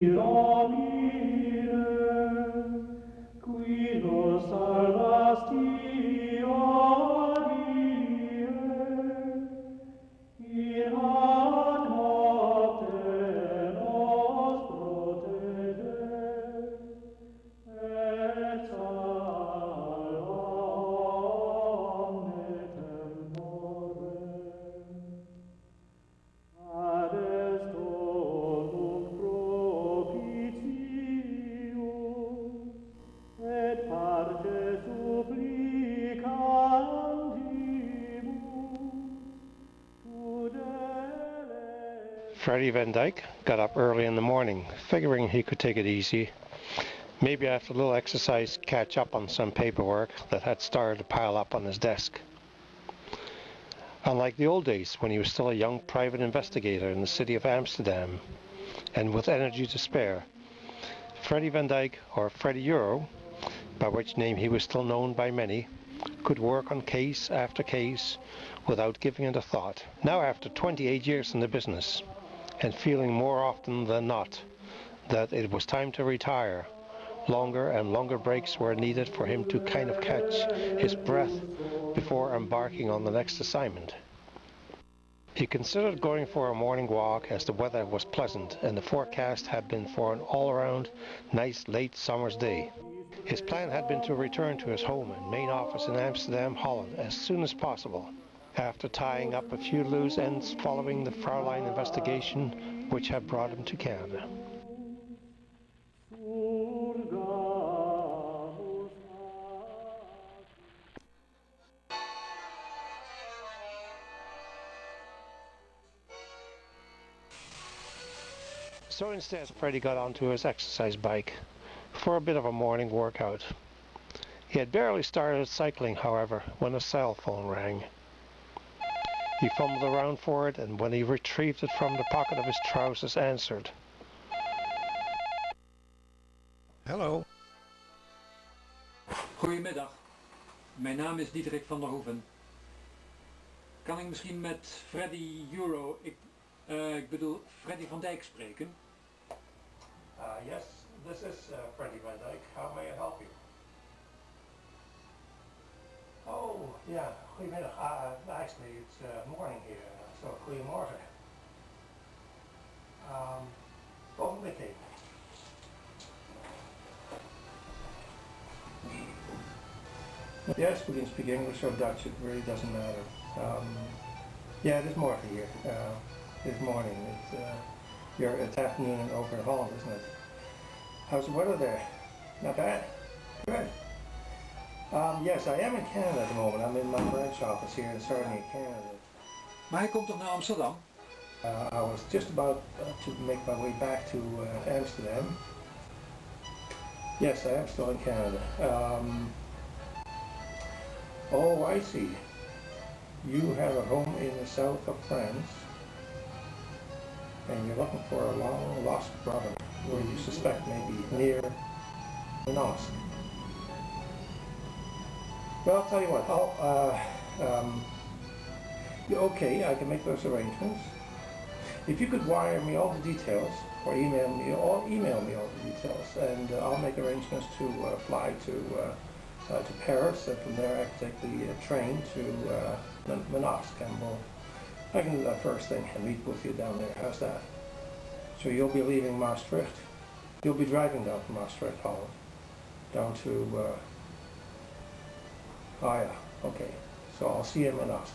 Qui lo salvasti odie, in ad nocte nos protege, et salvam me temporem. Ad est donum propitium, et parce supplicantibus, tu dele. Freddie Van Dyke got up early in the morning, figuring he could take it easy. Maybe after a little exercise, catch up on some paperwork that had started to pile up on his desk. Unlike the old days when he was still a young private investigator in the city of Amsterdam, and with energy to spare, Freddie Van Dyke, or Freddie Euro, by which name he was still known by many, could work on case after case without giving it a thought. Now, after 28 years in the business, and feeling more often than not that it was time to retire, longer and longer breaks were needed for him to kind of catch his breath before embarking on the next assignment. He considered going for a morning walk as the weather was pleasant and the forecast had been for an all-around nice late summer's day. His plan had been to return to his home and main office in Amsterdam, Holland as soon as possible, after tying up a few loose ends following the Fraulein investigation which had brought him to Canada. So instead, Freddie got onto his exercise bike for a bit of a morning workout. He had barely started cycling, however, when a cell phone rang. He fumbled around for it, and when he retrieved it from the pocket of his trousers, answered. Hello. Goedemiddag, mijn naam is Diederik van der Hoeven. Kan ik misschien met Freddy Euro, ik bedoel Freddy van Dijk spreken? Yes, this is Freddie Van Dyke. How may I help you? Oh, yeah, goedemiddag. Actually, it's morning here, so goedemorgen. Ogenblikje. Yes, we can speak English or Dutch, it really doesn't matter. Yeah, it is morgen here. This morning. It's afternoon over in Holland, isn't it? How's the weather there? Not bad? Good. Yes, I am in Canada at the moment. I'm in my branch office here in Sarnia, Canada. Maar hij komt toch naar Amsterdam? I was just about to make my way back to Amsterdam. Yes, I am still in Canada. Oh, I see. You have a home in the south of France, and you're looking for a long lost brother, where you suspect may be near MANOSQUE. Well, I'll tell you what, okay, I can make those arrangements. If you could wire me all the details, or email me all the details, and I'll make arrangements to fly to Paris, and from there I can take the train to MANOSQUE, and I can do that first thing and meet with you down there. How's that? So you'll be leaving Maastricht. You'll be driving down from Maastricht, Holland, down to. Oh yeah. Okay. So I'll see you in MANOSQUE.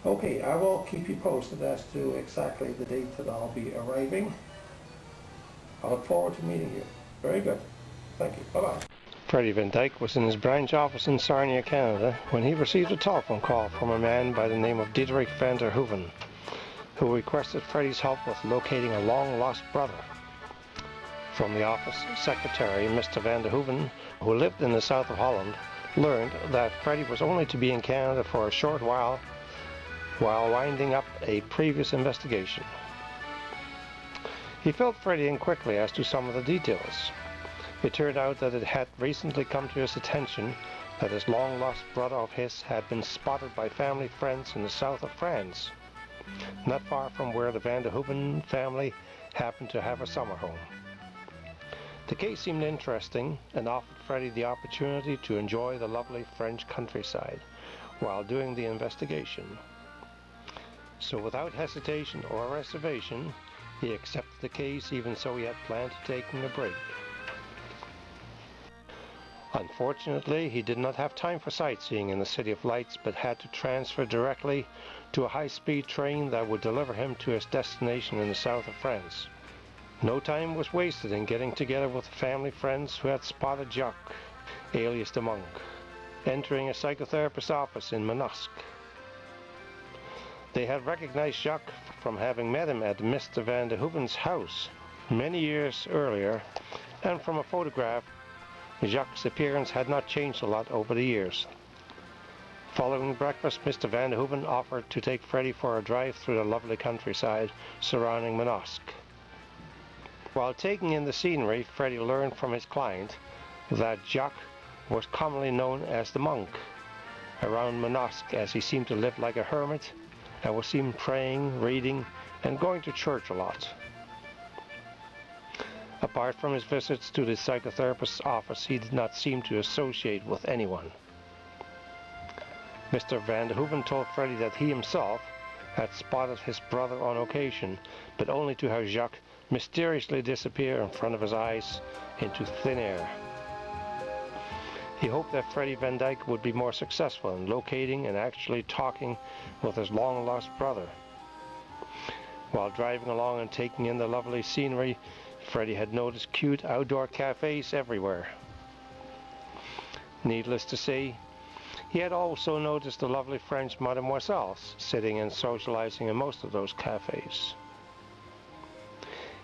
Okay. I will keep you posted as to exactly the date that I'll be arriving. I look forward to meeting you. Very good. Thank you. Bye bye. Freddie Van Dyke was in his branch office in Sarnia, Canada, when he received a telephone call from a man by the name of Diederik van der Hoeven, who requested Freddie's help with locating a long-lost brother. From the office secretary, Mr. van der Hoeven, who lived in the south of Holland, learned that Freddie was only to be in Canada for a short while winding up a previous investigation. He filled Freddie in quickly as to some of the details. It turned out that it had recently come to his attention that his long-lost brother of his had been spotted by family friends in the south of France, not far from where the Van der Hoeven family happened to have a summer home. The case seemed interesting and offered Freddie the opportunity to enjoy the lovely French countryside while doing the investigation. So without hesitation or reservation, he accepted the case, even though he had planned to taking a break. Unfortunately, he did not have time for sightseeing in the City of Lights, but had to transfer directly to a high-speed train that would deliver him to his destination in the south of France. No time was wasted in getting together with family friends who had spotted Jacques, alias the monk, entering a psychotherapist's office in Manosque. They had recognized Jacques from having met him at Mr. Van de Hoeven's house many years earlier, and from a photograph, Jacques' appearance had not changed a lot over the years. Following breakfast, Mr. Van de Hoeven offered to take Freddie for a drive through the lovely countryside surrounding Manosque. While taking in the scenery, Freddie learned from his client that Jacques was commonly known as the monk around Manosque, as he seemed to live like a hermit and was seen praying, reading, and going to church a lot. Apart from his visits to the psychotherapist's office, he did not seem to associate with anyone. Mr. Van de Hoeven told Freddie that he himself had spotted his brother on occasion, but only to have Jacques mysteriously disappear in front of his eyes into thin air. He hoped that Freddie Van Dyke would be more successful in locating and actually talking with his long-lost brother. While driving along and taking in the lovely scenery, Freddie had noticed cute outdoor cafes everywhere. Needless to say, he had also noticed the lovely French mademoiselles sitting and socializing in most of those cafes.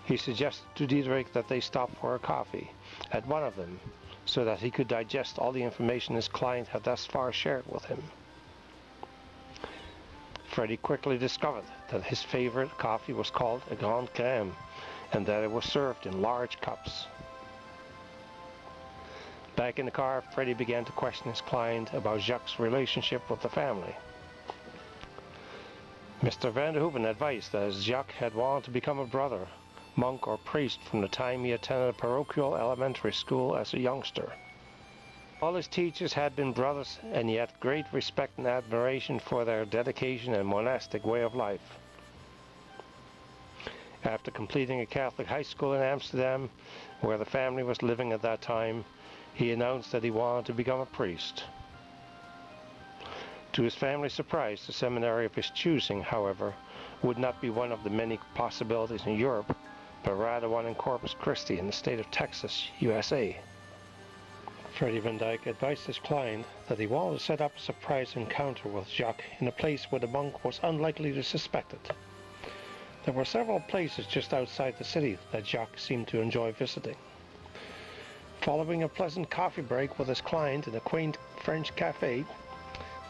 He suggested to Diederik that they stop for a coffee at one of them, so that he could digest all the information his client had thus far shared with him. Freddie quickly discovered that his favorite coffee was called a Grande Crème, and that it was served in large cups. Back in the car, Freddie began to question his client about Jacques' relationship with the family. Mr. Van de Hoeven advised that as Jacques had wanted to become a brother, monk or priest from the time he attended a parochial elementary school as a youngster. All his teachers had been brothers, and he had great respect and admiration for their dedication and monastic way of life. After completing a Catholic high school in Amsterdam, where the family was living at that time, he announced that he wanted to become a priest. To his family's surprise, the seminary of his choosing, however, would not be one of the many possibilities in Europe, but rather one in Corpus Christi in the state of Texas, USA. Freddie Van Dyke advised his client that he wanted to set up a surprise encounter with Jacques in a place where the monk was unlikely to suspect it. There were several places just outside the city that Jacques seemed to enjoy visiting. Following a pleasant coffee break with his client in a quaint French cafe,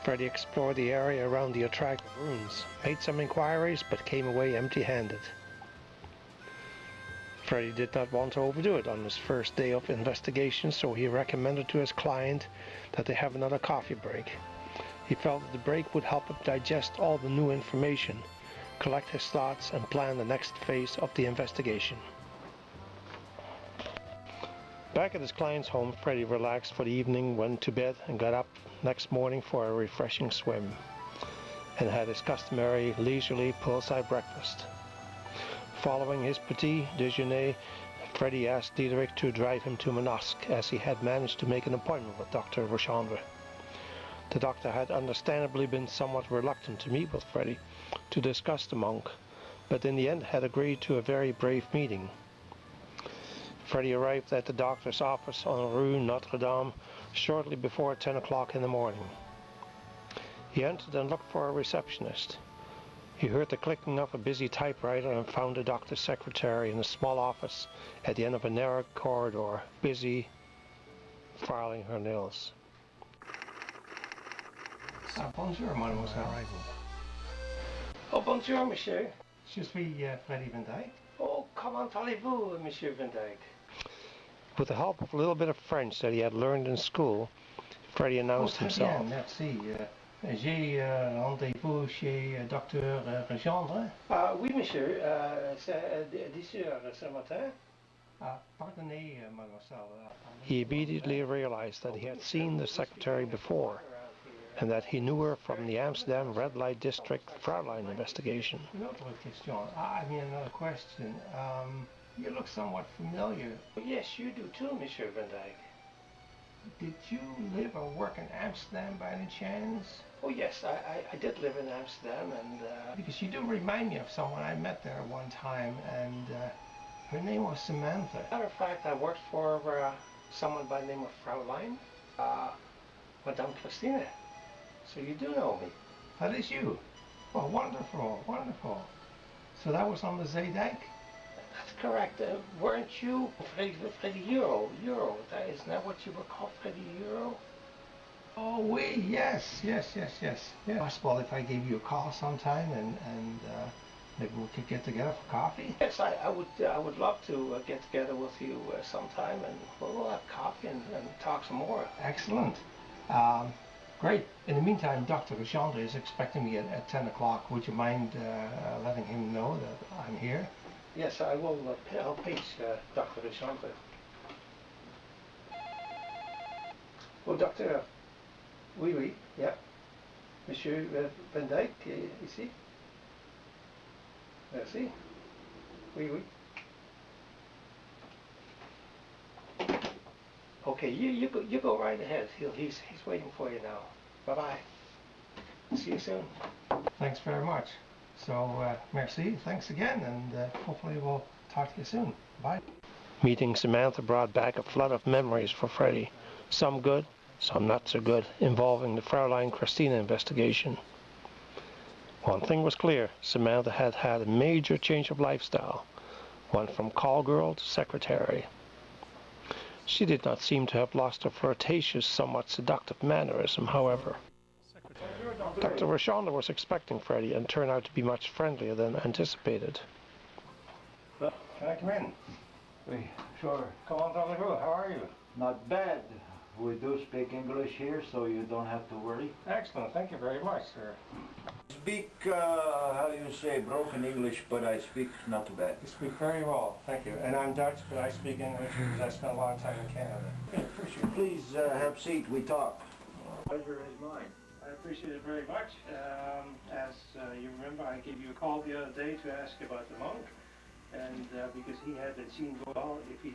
Freddie explored the area around the attractive ruins, made some inquiries, but came away empty-handed. Freddie did not want to overdo it on his first day of investigation, so he recommended to his client that they have another coffee break. He felt that the break would help him digest all the new information, collect his thoughts, and plan the next phase of the investigation. Back at his client's home, Freddie relaxed for the evening, went to bed, and got up next morning for a refreshing swim, and had his customary leisurely poolside breakfast. Following his petit déjeuner, Freddie asked Diederik to drive him to Manosque, as he had managed to make an appointment with Dr. Rochambre. The doctor had understandably been somewhat reluctant to meet with Freddie to discuss the monk, but in the end had agreed to a very brave meeting. Freddie arrived at the doctor's office on Rue Notre Dame shortly before 10 o'clock in the morning. He entered and looked for a receptionist. He heard the clicking of a busy typewriter and found the doctor's secretary in a small office at the end of a narrow corridor, busy filing her nails. Bonjour, mademoiselle. Oh, bonjour, monsieur. Je suis Freddie Van Dyke. Oh, comment allez-vous, monsieur Van Dyke? With the help of a little bit of French that he had learned in school, Freddie announced himself. Merci. J'ai rendez-vous chez Dr. Legendre. Oui, monsieur. C'est 10 heures ce matin. Pardonnez, mademoiselle. He immediately realized that he had seen the secretary before, and that he knew her from the Amsterdam Red Light District Fraulein investigation. Another question. You look somewhat familiar. Yes, you do too, Monsieur Van Dyke. Did you live or work in Amsterdam by any chance? Oh yes, I did live in Amsterdam, and because you do remind me of someone I met there one time, and her name was Samantha. Matter of fact, I worked for someone by the name of Fraulein, Madame Christina. So you do know me. That is you. Oh, wonderful, wonderful. So that was on the Zeedijk? That's correct. Weren't you Freddy Euro? Isn't that what you were called, Freddy Euro? Oh, oui, yes. Possible if I gave you a call sometime and maybe we could get together for coffee? Yes, I would love to get together with you sometime, and we'll have coffee and talk some more. Excellent. Great. In the meantime, Dr. Legendre is expecting me at 10 o'clock. Would you mind letting him know that I'm here? Yes, I will. I'll page Dr. Legendre. Oh, Doctor. Oui, yeah. Monsieur Van Dyke, ici. Merci. Oui. Okay, you go right ahead. He's waiting for you now. Bye-bye. See you soon. Thanks very much. So, merci, thanks again, and hopefully we'll talk to you soon. Bye. Meeting Samantha brought back a flood of memories for Freddie, some good, some not so good, involving the Fraulein Christina investigation. One thing was clear: Samantha had had a major change of lifestyle, one from call girl to secretary. She did not seem to have lost her flirtatious, somewhat seductive mannerism, however. Dr. Legendre was expecting Freddie and turned out to be much friendlier than anticipated. Well, can I come in? Oui, sure. Come on, Dr. Who, how are you? Not bad. We do speak English here, so you don't have to worry. Excellent, thank you very much, sir. Speak, how you say, broken English, but I speak not too bad. You speak very well, thank you. And I'm Dutch, but I speak English because I spent a long time in Canada. Okay, appreciate it. Please have a seat, we talk. Pleasure is mine. I appreciate it very much. As you remember, I gave you a call the other day to ask about the monk. And because he had been seen well, if he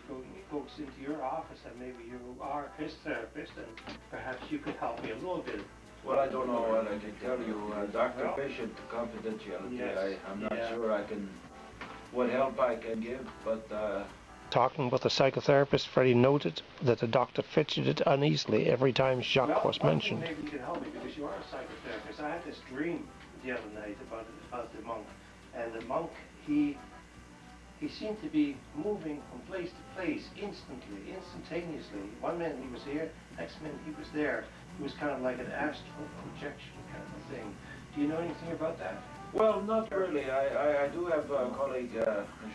goes into your office, and maybe you are his therapist, and perhaps you could help me a little bit. Well, I don't know what I can tell you. Doctor-patient confidentiality. Yes. I'm not sure I can, what help I can give, but... Talking with the psychotherapist, Freddie noted that the doctor fidgeted uneasily every time Jacques was mentioned. Maybe you can help me, because you are a psychotherapist. I had this dream the other night about the monk, and the monk, he seemed to be moving from place to place instantaneously. One minute he was here, next minute he was there. It was kind of like an astral projection kind of a thing. Do you know anything about that? Well, not really. I do have a colleague,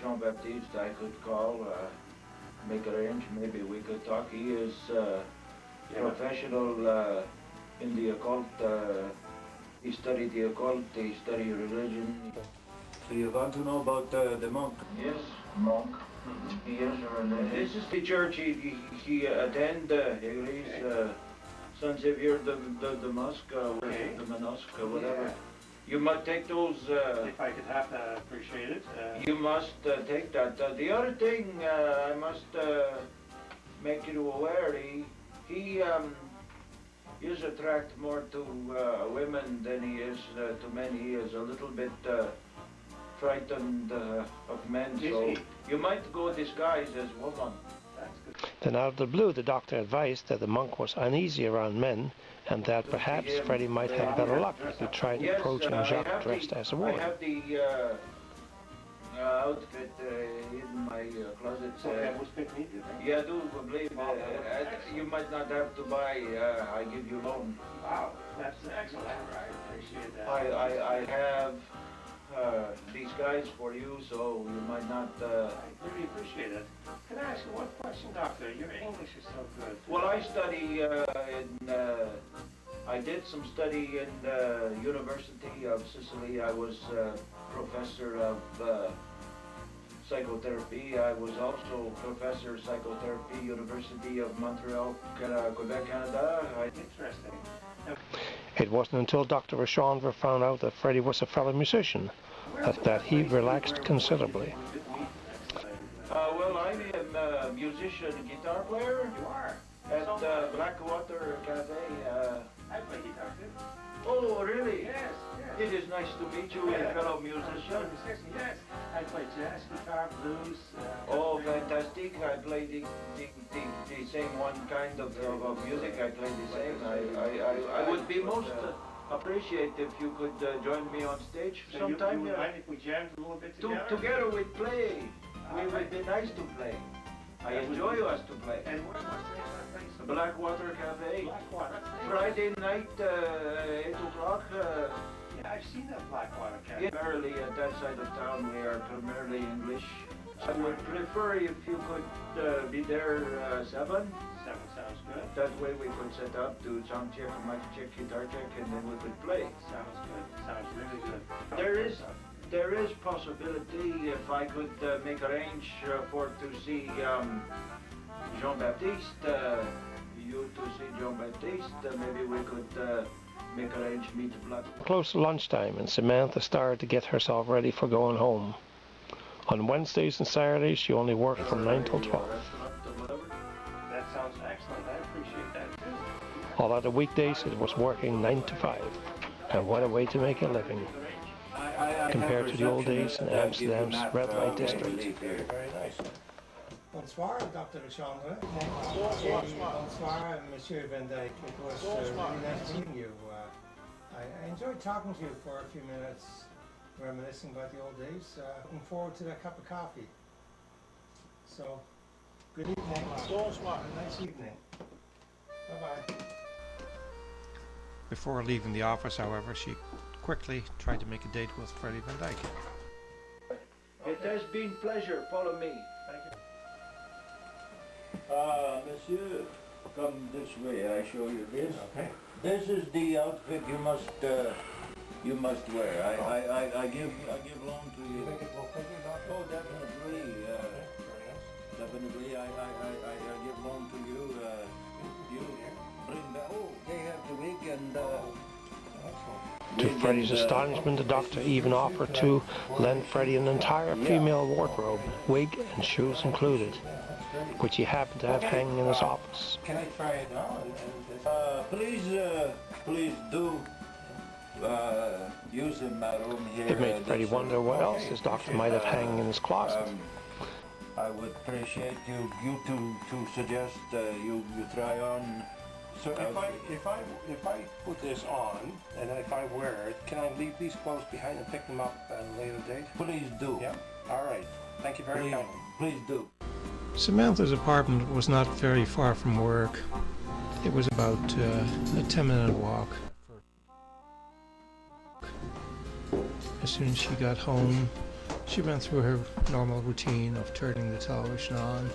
Jean-Baptiste, I could call, make arrange, maybe we could talk. He is professional in the occult. He studied the occult, he studied religion. So you want to know about the monk? Yes, monk. He is this is the church he attend. He's Saint Xavier the Mosque, Okay. the MANOSQUE, whatever. Yeah. You must take those. If I could have that, I'd appreciate it. You must take that. The other thing I must make you aware, he is attracted more to women than he is to men. He is a little bit frightened of men, so you might go disguised as woman. That's good. Then out of the blue, the doctor advised that the monk was uneasy around men, and that perhaps Freddie might have better luck if he tried approaching Jacques dressed as a woman. I have the outfit in my closet. Yeah, I do believe you might not have to buy. I give you loan. Wow, that's excellent. I appreciate that. I have these guys for you, so you might not... I really appreciate it. Can I ask you one question, Doctor? Your English is so good. Well, I study I did some study in the University of Sicily. I was professor of psychotherapy. I was also professor of psychotherapy, University of Montreal, Quebec, Canada. Interesting. It wasn't until Dr. Rashandra found out that Freddie was a fellow musician that he relaxed considerably. Well, I am a musician, guitar player. You are? At Blackwater Cafe. I play guitar too. Oh, really? Yes, yes. It is nice to meet you, a fellow musician. Yes. I play jazz guitar, blues. Oh, fantastic. I play the same one kind of music. I play the same. I would be most appreciate if you could join me on stage sometime. You would mind if we jammed a little bit together? Together we play. We would be nice to play. I enjoy us to play. And what's the name of that place? Blackwater Cafe. Blackwater. Friday night, 8 o'clock. Yeah, I've seen that Blackwater Cafe. Primarily at that side of town, we are primarily English. I would prefer if you could be there 7. 7 sounds good. That way we could set up, do sound check, mic check, guitar check, and then we could play. Sounds good. Sounds really good. There is possibility if I could make arrange for to see Jean-Baptiste, you to see Jean-Baptiste, maybe we could make arrange meet Black. Close to lunchtime, and Samantha started to get herself ready for going home. On Wednesdays and Saturdays, she only worked from 9 till 12. That sounds excellent. I appreciate that too. All other weekdays, it was working 9 to 5. And what a way to make a living, compared to the old days in Amsterdam's red light district. Very nice. Bonsoir, Dr. Rashandra. Bonsoir, Monsieur Van Dyke. It was really nice meeting you. I enjoyed talking to you for a few minutes, reminiscing about the old days. Looking forward to that cup of coffee. So, good evening. Bonsoir. A nice evening. Bye-bye. Before leaving the office, however, she quickly tried to make a date with Freddie Van Dyke. It has been pleasure. Follow me. Thank you. Monsieur, come this way. I show you this. Okay. This is the outfit you must wear. I give loan to you. Think it will fit you, Doctor? Oh, definitely. Definitely. I give loan to you. You bring back. Oh, they have the wig and. To Freddie's astonishment, the doctor even offered to lend Freddie an entire female wardrobe, wig and shoes included, which he happened to have hanging in his office. Can I try it on? Please do use in my room here. It made Freddie wonder what else his doctor might have hanging in his closet. I would appreciate you to suggest you try on. So if I put this on and if I wear it, can I leave these clothes behind and pick them up at a later date? Please do. Yeah. All right. Thank you very kindly. Please do. Samantha's apartment was not very far from work. It was about a 10-minute walk. As soon as she got home, she went through her normal routine of turning the television on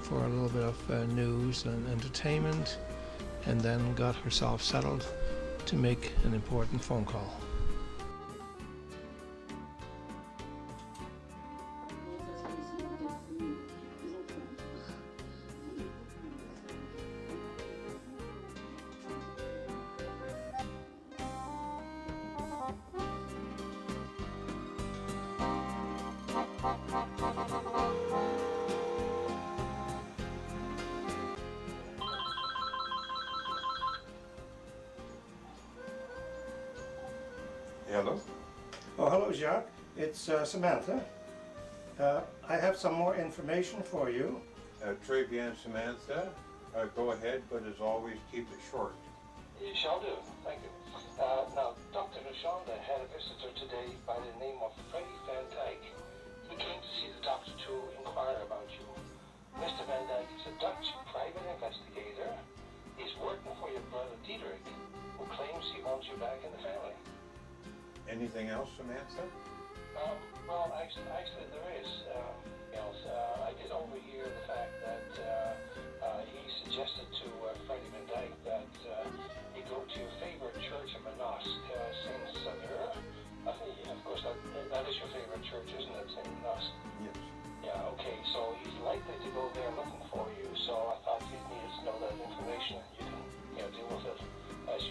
for a little bit of news and entertainment, and then got herself settled to make an important phone call. Hello? Oh, hello, Jacques. It's Samantha. I have some more information for you. Très bien, Samantha. Go ahead, but as always, keep it short. Shall do. Thank you. Now, Dr. Rashandra had a visitor today by the name of Freddie Van Dyke. He came to see the doctor to inquire about you. Mr. Van Dyke is a Dutch private investigator. He's working for your brother Diederik, who claims he wants you back in the family. Anything else, Samantha? Well, actually there is else. I did overhear the fact that he suggested to Freddie Van Dyke that he go to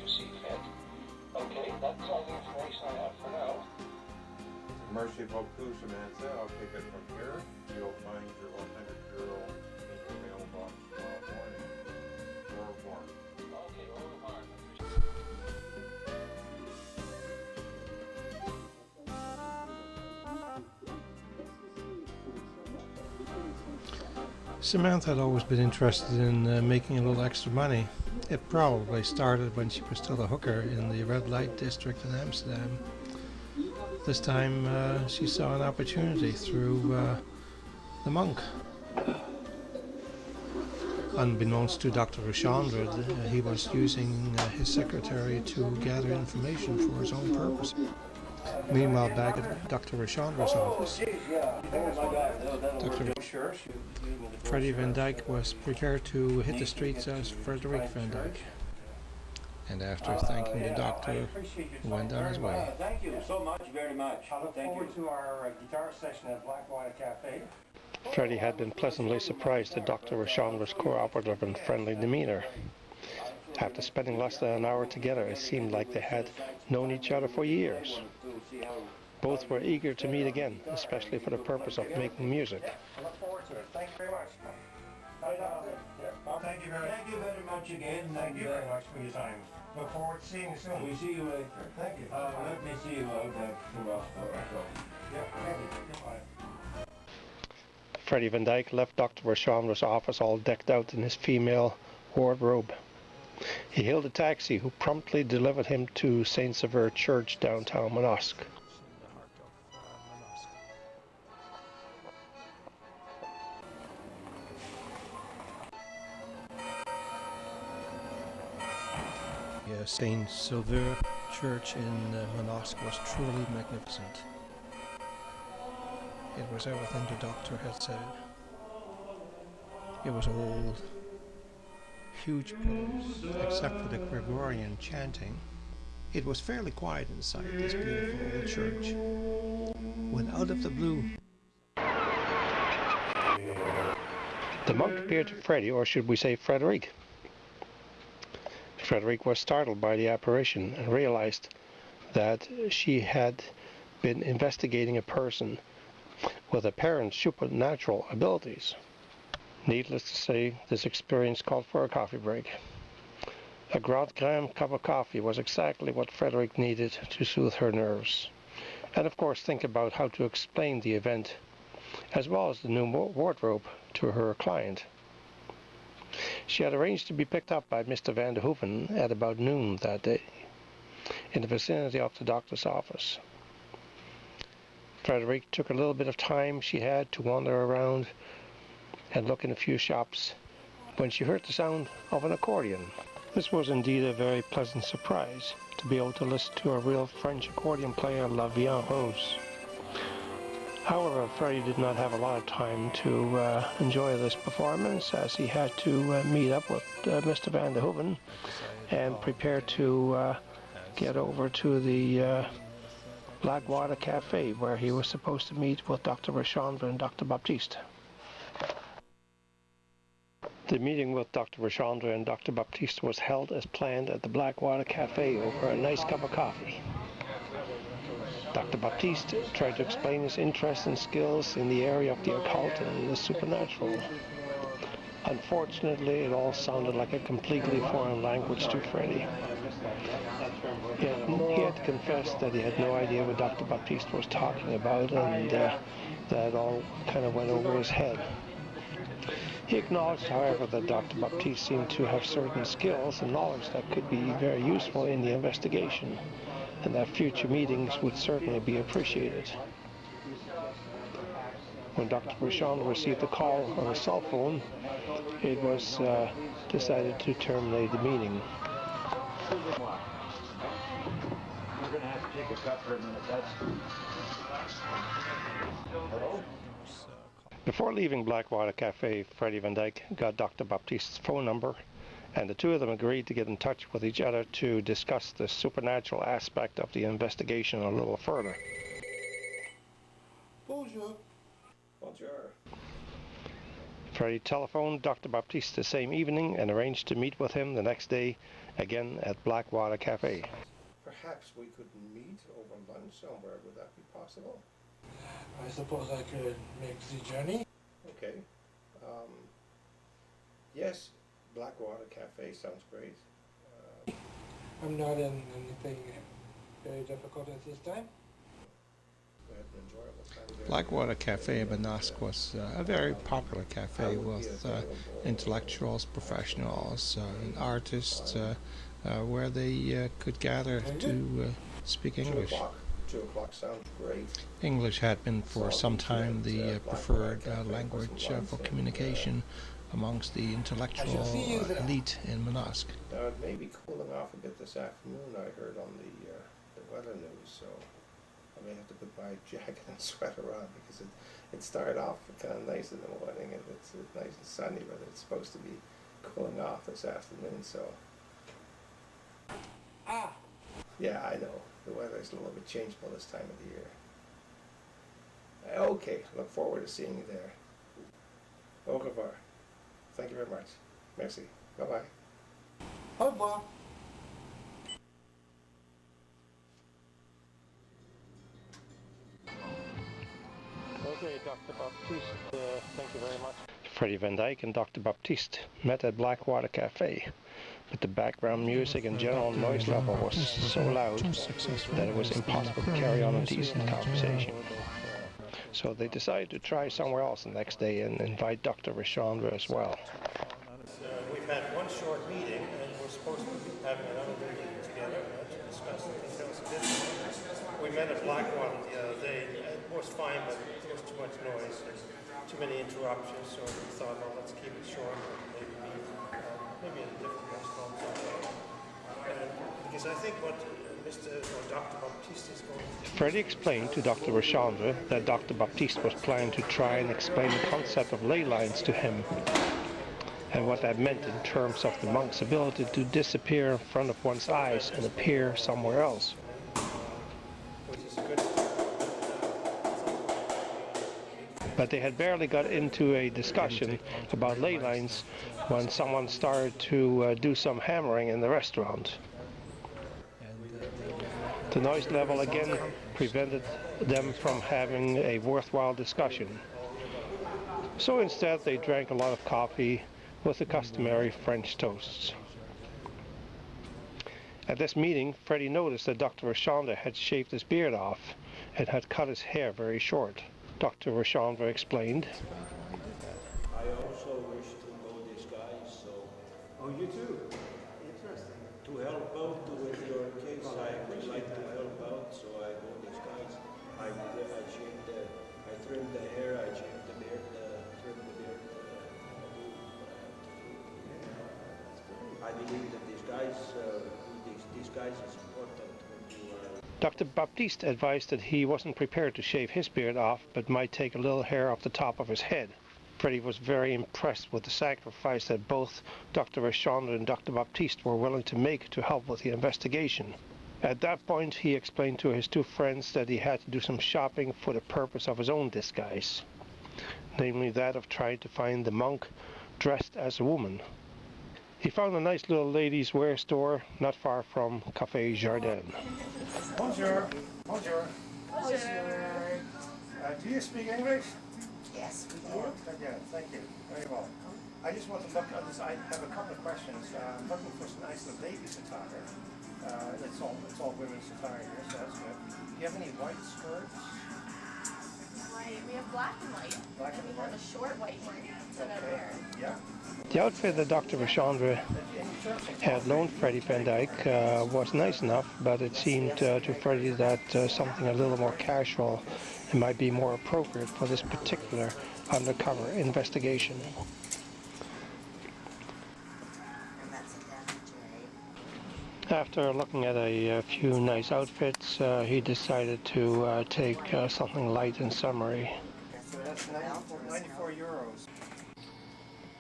you see fit. Okay, that's all the information I have for now. Merci beaucoup, Samantha. I'll take it from here. You'll find your 100 euro in your mailbox tomorrow morning. Au revoir. Okay, au revoir. Samantha had always been interested in making a little extra money. It probably started when she was still a hooker in the red light district in Amsterdam. This time she saw an opportunity through the monk. Unbeknownst to Dr. Rushandra, he was using his secretary to gather information for his own purpose. Meanwhile, back at Dr. Rushandra's office, Dr. Freddy Van Dyke was prepared to hit the streets as Frederick Van Dyke. And after thanking the doctor, he went on his way. Thank you so much, very much. I look forward to our guitar session at Blackwater Cafe. Freddie had been pleasantly surprised at Dr. Rashandra's cooperative and friendly demeanor. After spending less than an hour together, it seemed like they had known each other for years. Both were eager to meet again, especially for the purpose of making music. I look forward to it. Thank you very much. Thank you very much again. Thank you very much for your time. Look forward to seeing you soon. We see you later. Thank you. Let me see you out there tomorrow. Yeah, thank you. Goodbye. Freddie Van Dyke left Dr. Rashandra's office all decked out in his female wardrobe. He hailed a taxi who promptly delivered him to St. Sever Church downtown MANOSQUE. St. Sever Church in MANOSQUE was truly magnificent. It was everything the doctor had said. It was old, huge pillars, except for the Gregorian chanting. It was fairly quiet inside this beautiful old church, when out of the blue, The monk appeared to Freddie, or should we say Frederick. Frederick was startled by the apparition and realized that she had been investigating a person with apparent supernatural abilities. Needless to say, this experience called for a coffee break. A Grand Graham cup of coffee was exactly what Frederick needed to soothe her nerves, and of course think about how to explain the event, as well as the new wardrobe, to her client. She had arranged to be picked up by Mr. Van der Hoeven at about noon that day, in the vicinity of the doctor's office. Frederick took a little bit of time she had to wander around and look in a few shops when she heard the sound of an accordion. This was indeed a very pleasant surprise, to be able to listen to a real French accordion player, La Vie en Rose. However, Freddie did not have a lot of time to enjoy this performance, as he had to meet up with Mr. Van der Hoeven and prepare to get over to the Blackwater Cafe, where he was supposed to meet with Dr. Rashandra and Dr. Baptiste. The meeting with Dr. Rashandra and Dr. Baptiste was held as planned at the Blackwater Cafe over a nice cup of coffee. Dr. Baptiste tried to explain his interest and skills in the area of the occult and the supernatural. Unfortunately, it all sounded like a completely foreign language to Freddie. He had to confess that he had no idea what Dr. Baptiste was talking about, and that all kind of went over his head. He acknowledged, however, that Dr. Baptiste seemed to have certain skills and knowledge that could be very useful in the investigation, and that future meetings would certainly be appreciated. When Dr. Rashandra received a call on his cell phone, it was decided to terminate the meeting. We're going to have to take a cut for a minute. Hello? Before leaving Blackwater Cafe, Freddie Van Dyke got Dr. Baptiste's phone number, and the two of them agreed to get in touch with each other to discuss the supernatural aspect of the investigation a little further. Bonjour. Bonjour. Freddie telephoned Dr. Baptiste the same evening and arranged to meet with him the next day again at Blackwater Cafe. Perhaps we could meet over lunch somewhere. Would that be possible? I suppose I could make the journey. Okay. Yes, Blackwater Cafe sounds great. I'm not in anything very difficult at this time. We have an enjoyable time there. Blackwater Cafe in MANOSQUE was a very popular cafe with intellectuals, professionals, and artists where they could gather to speak English. 2 o'clock sounds great. English had been for some time the preferred language for communication amongst the intellectual elite in MANOSQUE. Now it may be cooling off a bit this afternoon, I heard on the weather news, so I may have to put my jacket and sweater on because it started off kind of nice in the morning and it's nice and sunny, but it's supposed to be cooling off this afternoon, so. Yeah, I know. The weather is a little bit changeable this time of the year. Okay, look forward to seeing you there. Au revoir. Thank you very much. Merci. Bye-bye. Au revoir. Okay, Dr. Baptiste, thank you very much. Freddie Van Dyke and Dr. Baptiste met at Blackwater Cafe, but the background music and general noise level was so loud that it was impossible to carry on a decent conversation. So they decided to try somewhere else the next day and invite Dr. Richandre as well. We've had one short meeting, and we're supposed to be having another meeting together to discuss the details of this. We met at Blackwater the other day. It was fine, but there was too much noise and too many interruptions, so we thought, well, let's keep it short and maybe meet maybe in a different restaurant someday. Because I think what Dr. Baptiste is going to do. Freddie explained to Dr. Richandre that Dr. Baptiste was planning to try and explain the concept of ley lines to him, and what that meant in terms of the monk's ability to disappear in front of one's eyes and appear somewhere else. But they had barely got into a discussion about ley lines when someone started to do some hammering in the restaurant. The noise level again prevented them from having a worthwhile discussion. So instead they drank a lot of coffee with the customary French toasts. At this meeting, Freddie noticed that Dr. Richandre had shaved his beard off and had cut his hair very short. Dr. Richandre explained. I also wish to go disguise, so... Oh, you too? Interesting. To help out with your case, I would like to help out, so I go disguise. I trim the hair, I shave the beard, trim the beard, I believe that disguise is important when you are... Dr. Baptiste advised that he wasn't prepared to shave his beard off, but might take a little hair off the top of his head. Freddie was very impressed with the sacrifice that both Dr. Richandre and Dr. Baptiste were willing to make to help with the investigation. At that point, he explained to his two friends that he had to do some shopping for the purpose of his own disguise, namely that of trying to find the monk dressed as a woman. He found a nice little ladies' wear store not far from Café Jardin. Bonjour. Bonjour. Bonjour. Do you speak English? Yes, we do. Yeah, thank you. Very well. I just want to look at this. I have a couple of questions. I'm looking for some nice little ladies attire. It's all women's attire here, so that's good. Do you have any white skirts? We have black and white. Black and we white. have a short white one that I wear. Yeah. The outfit that Dr. Richandre had loaned Freddie Van Dyke was nice enough, but it seemed to Freddie that something a little more casual and might be more appropriate for this particular undercover investigation. And that's a denim After looking at a few nice outfits, he decided to take something light and summery. So that's 94 euros.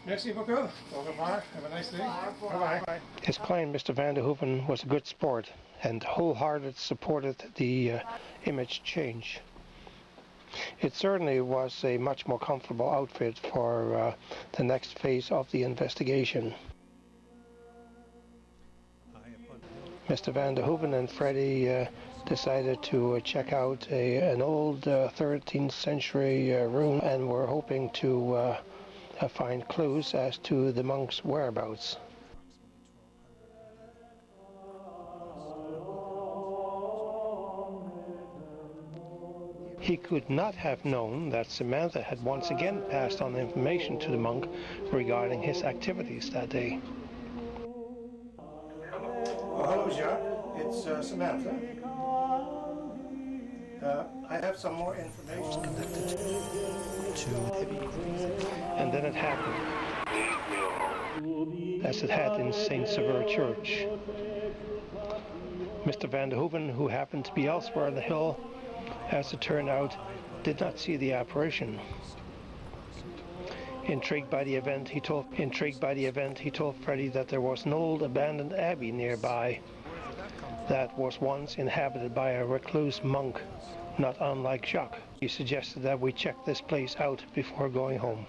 Merci beaucoup. Au revoir. Have a nice day. Bye-bye. His client, Mr. Van der Hoeven, was a good sport and wholeheartedly supported the image change. It certainly was a much more comfortable outfit for the next phase of the investigation. Mr. Van der Hoeven and Freddie decided to check out an old 13th century room, and were hoping to find clues as to the monk's whereabouts. He could not have known that Samantha had once again passed on information to the monk regarding his activities that day. Oh, hello, Jacques. It's Samantha. I have some more information. And then it happened, as it had in St. Sever Church. Mr. Van der Hoeven, who happened to be elsewhere on the hill, as it turned out, did not see the apparition. Intrigued by the event, he told Freddie that there was an old abandoned abbey nearby that was once inhabited by a recluse monk, not unlike Jacques. He suggested that we check this place out before going home.